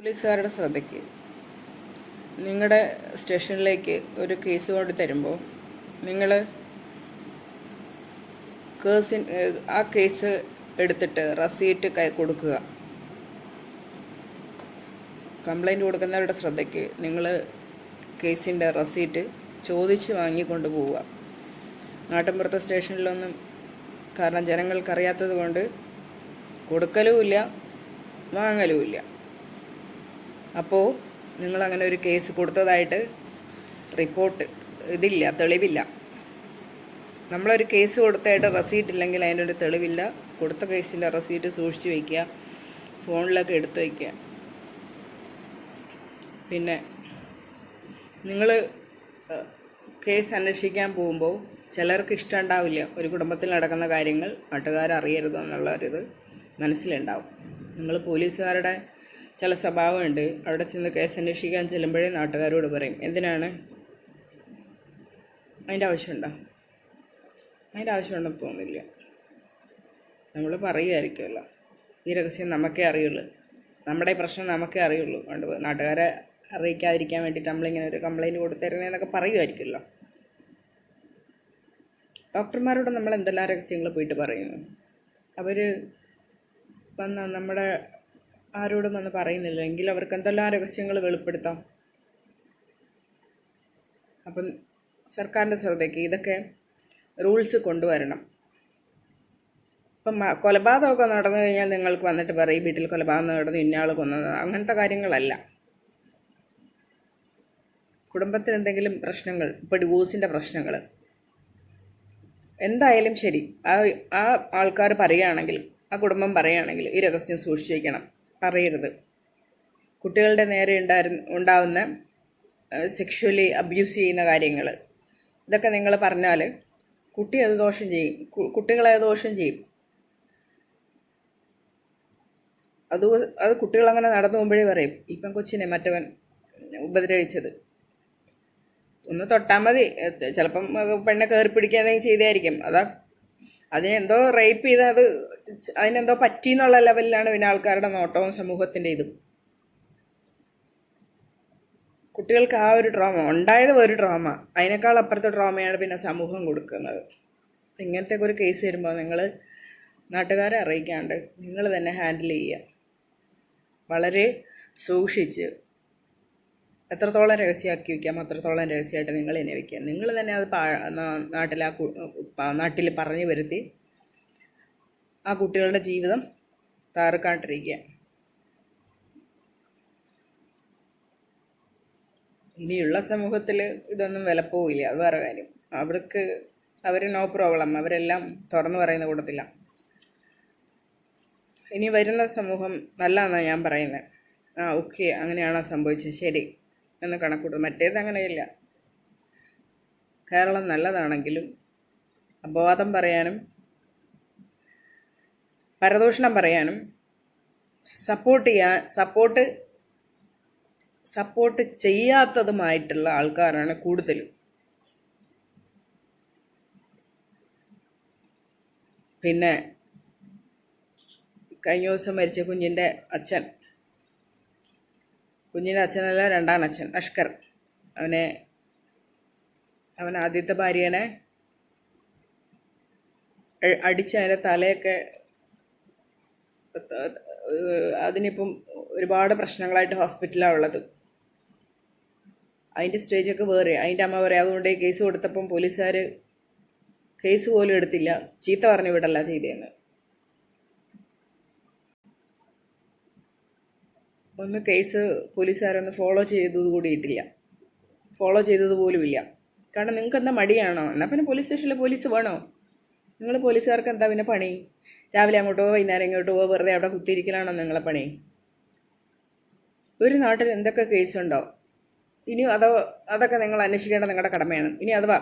പോലീസുകാരുടെ ശ്രദ്ധയ്ക്ക് നിങ്ങളുടെ സ്റ്റേഷനിലേക്ക് ഒരു കേസ് കൊണ്ട് തരുമ്പോൾ നിങ്ങൾ ആ കേസ് എടുത്തിട്ട് റെസീറ്റ് കൊടുക്കുക. കംപ്ലൈൻറ്റ് കൊടുക്കുന്നവരുടെ ശ്രദ്ധയ്ക്ക് നിങ്ങൾ കേസിൻ്റെ റെസീറ്റ് ചോദിച്ച് വാങ്ങിക്കൊണ്ട് പോവുക. നാട്ടിൻപുറത്തെ സ്റ്റേഷനിലൊന്നും കാരണം ജനങ്ങൾക്കറിയാത്തത് കൊണ്ട് കൊടുക്കലുമില്ല വാങ്ങലുമില്ല. അപ്പോൾ നിങ്ങളങ്ങനെ ഒരു കേസ് കൊടുത്തതായിട്ട് റിപ്പോർട്ട് തെളിവില്ല. നമ്മളൊരു കേസ് കൊടുത്തതായിട്ട് റെസീറ്റ് ഇല്ലെങ്കിൽ അതിനൊരു തെളിവില്ല. കൊടുത്ത കേസിൻ്റെ റെസീറ്റ് സൂക്ഷിച്ച് വയ്ക്കുക, ഫോണിലൊക്കെ എടുത്ത് വയ്ക്കുക. പിന്നെ നിങ്ങൾ കേസ് അന്വേഷിക്കാൻ പോകുമ്പോൾ ചിലർക്ക് ഇഷ്ടമുണ്ടാവില്ല. ഒരു കുടുംബത്തിൽ നടക്കുന്ന കാര്യങ്ങൾ നാട്ടുകാരറിയരുതെന്നുള്ളൊരിത് മനസ്സിലുണ്ടാവും. നിങ്ങൾ പോലീസുകാരുടെ ചില സ്വഭാവമുണ്ട്. അവിടെ ചെന്ന് കേസ് അന്വേഷിക്കാൻ ചെല്ലുമ്പോഴേ നാട്ടുകാരോട് പറയും, എന്തിനാണ് അതിൻ്റെ ആവശ്യമുണ്ടോ? അതിൻ്റെ ആവശ്യമുണ്ടെന്ന് തോന്നില്ല. നമ്മൾ പറയുമായിരിക്കുമല്ലോ, ഈ രഹസ്യം നമുക്കേ അറിയുള്ളൂ, നമ്മുടെ പ്രശ്നം നമുക്കേ അറിയുള്ളൂ, അതുകൊണ്ട് നാട്ടുകാരെ അറിയിക്കാതിരിക്കാൻ വേണ്ടിയിട്ട് നമ്മളിങ്ങനെ ഒരു കംപ്ലയിൻറ്റ് കൊടുത്തരുന്നതെന്നൊക്കെ പറയുമായിരിക്കുമല്ലോ. ഡോക്ടർമാരോട് നമ്മൾ എന്തെല്ലാം രഹസ്യങ്ങൾ പോയിട്ട് പറയുന്നു. അവർ നമ്മുടെ ആരോടും വന്ന് പറയുന്നില്ല എങ്കിൽ അവർക്ക് എന്തെല്ലാം രഹസ്യങ്ങൾ വെളിപ്പെടുത്താം. അപ്പം സർക്കാരിൻ്റെ ശ്രദ്ധയ്ക്ക് ഇതൊക്കെ റൂൾസ് കൊണ്ടുവരണം. ഇപ്പം കൊലപാതകമൊക്കെ നടന്നു കഴിഞ്ഞാൽ നിങ്ങൾക്ക് വന്നിട്ട് പറയും വീട്ടിൽ കൊലപാതകം നടന്നു, ഇന്നയാൾ കൊന്നത്, അങ്ങനത്തെ കാര്യങ്ങളല്ല. കുടുംബത്തിൽ എന്തെങ്കിലും പ്രശ്നങ്ങൾ, ഇപ്പോൾ ഡിവോഴ്സിൻ്റെ പ്രശ്നങ്ങൾ എന്തായാലും ശരി, ആ ആൾക്കാർ പറയുകയാണെങ്കിൽ, ആ കുടുംബം പറയുകയാണെങ്കിൽ ഈ രഹസ്യം സൂക്ഷിച്ച് വയ്ക്കണം, പറയരുത്. കുട്ടികളുടെ നേരെ ഉണ്ടാവുന്ന സെക്ഷുവലി അബ്യൂസ് ചെയ്യുന്ന കാര്യങ്ങൾ ഇതൊക്കെ നിങ്ങൾ പറഞ്ഞാൽ കുട്ടി അത് ദോഷം ചെയ്യും, കുട്ടികളെ ദോഷം ചെയ്യും. അത് കുട്ടികളങ്ങനെ നടന്നു പോകുമ്പോഴേ പറയും, ഇപ്പം കൊച്ചിനെ മറ്റവൻ ഉപദ്രവിച്ചത്, ഒന്ന് തൊട്ടാൽ മതി, ചിലപ്പം പെണ്ണെ കയറി പിടിക്കുക എന്തെങ്കിലും ചെയ്തായിരിക്കും, അതിനെന്തോ റേപ്പ് ചെയ്ത് അതിനെന്തോ പറ്റിയെന്നുള്ള ലെവലിലാണ് പിന്നെ ആൾക്കാരുടെ നോട്ടവും സമൂഹത്തിൻ്റെ ഇതും. കുട്ടികൾക്ക് ആ ഒരു ട്രോമ ഉണ്ടായത്, ഒരു ട്രോമ, അതിനേക്കാൾ അപ്പുറത്തെ ട്രോമയാണ് പിന്നെ സമൂഹം കൊടുക്കുന്നത്. ഇങ്ങനത്തെ ഒരു കേസ് വരുമ്പോൾ നിങ്ങൾ നാട്ടുകാരെ അറിയിക്കാണ്ട് നിങ്ങൾ തന്നെ ഹാൻഡിൽ ചെയ്യുക. വളരെ സൂക്ഷിച്ച് എത്രത്തോളം രഹസ്യമാക്കി വയ്ക്കാം അത്രത്തോളം രഹസ്യമായിട്ട് നിങ്ങൾ തന്നെ വയ്ക്കുക. നിങ്ങൾ തന്നെ അത് നാട്ടിൽ പറഞ്ഞു വരുത്തി ആ കുട്ടികളുടെ ജീവിതം തകർക്കാണ്ടിരിക്കുക. ഇനിയുള്ള സമൂഹത്തിൽ ഇതൊന്നും വിലപ്പോവില്ല, അത് വേറെ കാര്യം. അവർ നോ പ്രോബ്ലം, അവരെല്ലാം തുറന്നു പറയുന്ന കൂട്ടത്തില്ല. ഇനി വരുന്ന സമൂഹം നല്ലതെന്നാണ് ഞാൻ പറയുന്നത്. ഓക്കെ, അങ്ങനെയാണോ സംഭവിച്ചത്, ശരി എന്ന് കണക്കൂട്ടും. മറ്റേത് അങ്ങനെയില്ല. കേരളം നല്ലതാണെങ്കിലും അപവാദം പറയാനും പരദൂഷണം പറയാനും സപ്പോർട്ട് ചെയ്യാത്തതുമായിട്ടുള്ള ആൾക്കാരാണ് കൂടുതലും. പിന്നെ കഴിഞ്ഞ ദിവസം മരിച്ച കുഞ്ഞിൻ്റെ അച്ഛനല്ല, രണ്ടാം അച്ഛൻ അഷ്കർ, അവൻ ആദ്യത്തെ ഭാര്യനെ അടിച്ച് അതിൻ്റെ തലയൊക്കെ, അതിനിപ്പം ഒരുപാട് പ്രശ്നങ്ങളായിട്ട് ഹോസ്പിറ്റലാണ് ഉള്ളത്. അതിൻ്റെ സ്റ്റേജൊക്കെ വേറെ. അതിൻ്റെ അമ്മ പറയാം, അതുകൊണ്ട് കേസ് കൊടുത്തപ്പം പോലീസുകാർ കേസ് പോലും എടുത്തില്ല, ചീത്ത പറഞ്ഞു വിടല്ല ചെയ്തതെന്ന്. ഒന്ന് കേസ് പോലീസുകാരൊന്ന് ഫോളോ ചെയ്തതുപോലുമില്ല. കാരണം നിങ്ങൾക്ക് എന്താ മടിയാണോ? എന്നാൽ പിന്നെ പോലീസ് സ്റ്റേഷനിൽ പോലീസ് വേണോ? നിങ്ങൾ പോലീസുകാർക്ക് എന്താ പിന്നെ പണി? രാവിലെ അങ്ങോട്ടോ വൈകുന്നേരം ഇങ്ങോട്ടോ വെറുതെ അവിടെ കുത്തിയിരിക്കലാണോ നിങ്ങളെ പണി? ഒരു നാട്ടിൽ എന്തൊക്കെ കേസുണ്ടോ? ഇനി അതൊക്കെ നിങ്ങൾ അന്വേഷിക്കേണ്ട നിങ്ങളുടെ കടമയാണ്. ഇനി അഥവാ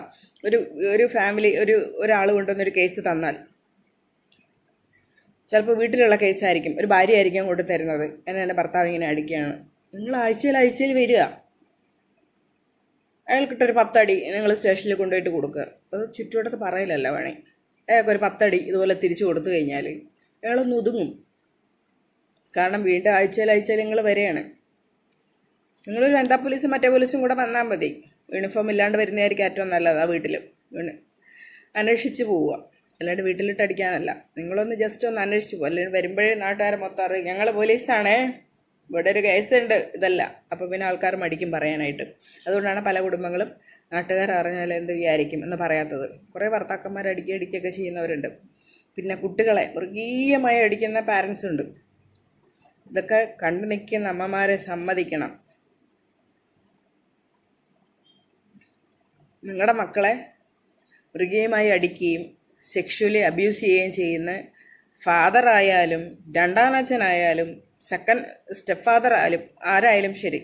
ഒരു ഫാമിലി ഒരാൾ കൊണ്ടുവന്നൊരു കേസ് തന്നാൽ, ചിലപ്പോൾ വീട്ടിലുള്ള കേസായിരിക്കും, ഒരു ഭാര്യ ആയിരിക്കും കൊണ്ട് തരുന്നത്, എൻ്റെ ഭർത്താവ് ഇങ്ങനെ അടിക്കുകയാണ്. നിങ്ങൾ ആഴ്ചയിൽ വരിക, അയാൾക്കിട്ടൊരു 10 അടി നിങ്ങൾ സ്റ്റേഷനിൽ കൊണ്ടുപോയിട്ട് കൊടുക്കുക. അത് ചുറ്റുവട്ടത്ത് പറയില്ലല്ലോ വേണേ. അയാൾക്കൊരു 10 അടി ഇതുപോലെ തിരിച്ചു കൊടുത്തു കഴിഞ്ഞാൽ അയാളൊന്ന് ഒതുങ്ങും. കാരണം വീണ്ടും ആഴ്ചയിൽ നിങ്ങൾ വരെയാണ്. നിങ്ങളൊരു വനിതാ പോലീസും മറ്റേ പോലീസും കൂടെ വന്നാൽ മതി. യൂണിഫോം ഇല്ലാണ്ട് വരുന്നതായിരിക്കും ഏറ്റവും നല്ലത്. ആ വീട്ടിൽ അന്വേഷിച്ച് പോവുക, അല്ലാണ്ട് വീട്ടിലിട്ട് അടിക്കാനല്ല. നിങ്ങളൊന്ന് ജസ്റ്റ് ഒന്ന് അന്വേഷിച്ച് പോകുക. അല്ലെങ്കിൽ വരുമ്പോഴേ നാട്ടുകാരെ മൊത്തം അറിയും ഞങ്ങൾ പോലീസാണേ, ഇവിടെ ഒരു കേസുണ്ട്, ഇതല്ല. അപ്പോൾ പിന്നെ ആൾക്കാർ മടിക്കും പറയാനായിട്ട്. അതുകൊണ്ടാണ് പല കുടുംബങ്ങളും നാട്ടുകാർ അറിഞ്ഞാൽ എന്ത് വിചാരിക്കും എന്ന് പറയാത്തത്. കുറേ ഭർത്താക്കന്മാർ അടിക്കുകയൊക്കെ ചെയ്യുന്നവരുണ്ട്. പിന്നെ കുട്ടികളെ മൃഗീയമായി അടിക്കുന്ന പാരൻസ് ഉണ്ട്. ഇതൊക്കെ കണ്ടു നിൽക്കുന്ന അമ്മമാരെ സമ്മതിക്കണം. നിങ്ങളുടെ മക്കളെ മൃഗീയമായി അടിക്കുകയും സെക്ഷുവലി അബ്യൂസ് ചെയ്യുകയും ചെയ്യുന്ന ഫാദറായാലും രണ്ടാനച്ഛനായാലും സെക്കൻഡ് സ്റ്റെപ്പ് ഫാദർ ആയാലും ആരായാലും ശരി,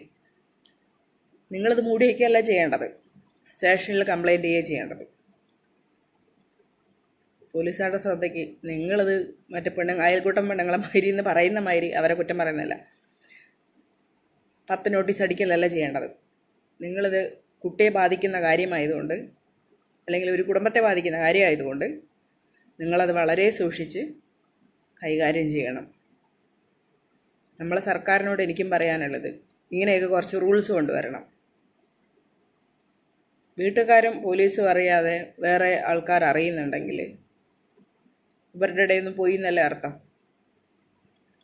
നിങ്ങളിത് മൂടി വയ്ക്കുകയല്ല ചെയ്യേണ്ടത്, സ്റ്റേഷനിൽ കംപ്ലൈൻറ്റ് ചെയ്യുക ചെയ്യേണ്ടത്. പോലീസുകാരുടെ ശ്രദ്ധയ്ക്ക് നിങ്ങളിത് മറ്റേ അയൽക്കൂട്ടം പെണ്ണുങ്ങളെ മാതിരി എന്ന് പറയുന്ന മാതിരി അവരെ കുറ്റം പറയുന്നില്ല, 10 നോട്ടീസ് അടിക്കലല്ല ചെയ്യേണ്ടത്. നിങ്ങളിത് കുട്ടിയെ ബാധിക്കുന്ന കാര്യമായതുകൊണ്ട്, അല്ലെങ്കിൽ ഒരു കുടുംബത്തെ ബാധിക്കുന്ന കാര്യമായതുകൊണ്ട് നിങ്ങളത് വളരെ സൂക്ഷിച്ച് കൈകാര്യം ചെയ്യണം. നമ്മളെ സർക്കാരിനോട് എനിക്കും പറയാനുള്ളത്, ഇങ്ങനെയൊക്കെ കുറച്ച് റൂൾസ് കൊണ്ടുവരണം. വീട്ടുകാരും പോലീസും അറിയാതെ വേറെ ആൾക്കാർ അറിയുന്നുണ്ടെങ്കിൽ ഇവരുടെ ഇടയിൽ നിന്ന് പോയി എന്നല്ലേ അർത്ഥം.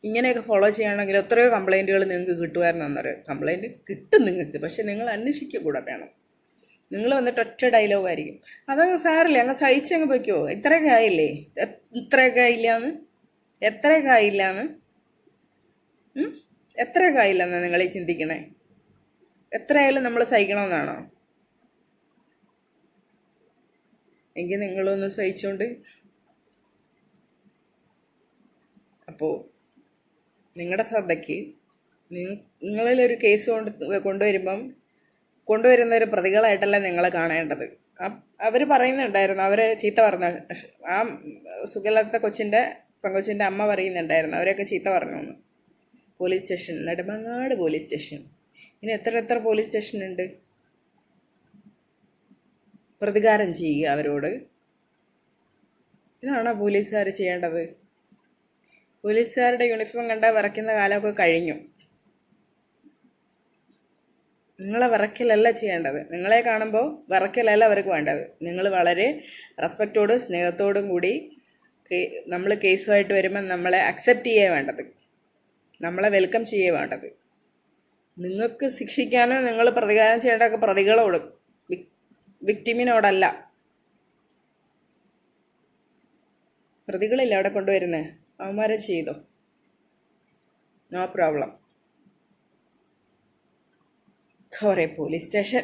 ഇങ്ങനെയൊക്കെ ഫോളോ ചെയ്യുകയാണെങ്കിൽ എത്രയോ കംപ്ലൈൻറ്റുകൾ നിങ്ങൾക്ക് കിട്ടുമായിരുന്നു. അന്നേരം കംപ്ലൈൻറ്റ് കിട്ടും നിങ്ങൾക്ക്, പക്ഷെ നിങ്ങൾ അന്വേഷിക്കുക കൂടെ വേണം. നിങ്ങൾ വന്നിട്ട് ഒറ്റ ഡയലോഗായിരിക്കും, അതങ്ങ് സാറില്ലേ, അങ്ങ് സഹിച്ചങ്ങ് വയ്ക്കുമോ, ഇത്രയൊക്കെ ആയില്ലേ, ഇത്രയൊക്കെ ആയില്ലാന്ന്, എത്രയൊക്കെ ആയില്ലാന്ന്, എത്രയൊക്കെ ആയില്ലെന്നാണ് നിങ്ങൾ ഈ ചിന്തിക്കണേ? എത്രയായാലും നമ്മൾ സഹിക്കണമെന്നാണോ? എങ്കിൽ നിങ്ങളൊന്ന് സഹിച്ചുകൊണ്ട്. അപ്പോൾ നിങ്ങളുടെ ശ്രദ്ധയ്ക്ക്, നിങ്ങളിലൊരു കേസ് കൊണ്ടുവരുന്ന ഒരു പ്രതികളായിട്ടല്ല നിങ്ങൾ കാണേണ്ടത്. അവർ പറയുന്നുണ്ടായിരുന്നു, അവർ ചീത്ത പറഞ്ഞു, ആ സുഖമില്ലാത്ത പെങ്കൊച്ചിൻ്റെ അമ്മ പറയുന്നുണ്ടായിരുന്നു അവരെയൊക്കെ ചീത്ത പറഞ്ഞു എന്ന്. Police station, Nedumangad police station, ഇനി എത്ര പോലീസ് സ്റ്റേഷൻ ഉണ്ട്? പ്രതികാരം ചെയ്യുക അവരോട്. ഇതാണോ പോലീസുകാർ ചെയ്യേണ്ടത്? പോലീസുകാരുടെ യൂണിഫോം കണ്ടാൽ വിറയ്ക്കുന്ന കാലമൊക്കെ കഴിഞ്ഞു. നിങ്ങളെ വിറയ്ക്കലല്ല ചെയ്യേണ്ടത്. നിങ്ങളെ കാണുമ്പോൾ വിറയ്ക്കലല്ല അവർക്ക് വേണ്ടത്. നിങ്ങൾ വളരെ റെസ്പെക്റ്റോടും സ്നേഹത്തോടും കൂടി നമ്മൾ കേസുമായിട്ട് വരുമ്പോൾ നമ്മളെ അക്സെപ്റ്റ് ചെയ്യുക വേണ്ടത്, നമ്മളെ വെൽക്കം ചെയ്യുക വേണ്ടത്. നിങ്ങൾക്ക് ശിക്ഷിക്കാനോ നിങ്ങൾ പ്രതികാരം ചെയ്യേണ്ടതൊക്കെ പ്രതികളോട്, വിക്ടിമിനോടല്ല. പ്രതികളില്ല അവിടെ കൊണ്ടുവരുന്നത്, അവന്മാരെ ചെയ്തോ, നോ പ്രോബ്ലം. കുറേ പോലീസ് സ്റ്റേഷൻ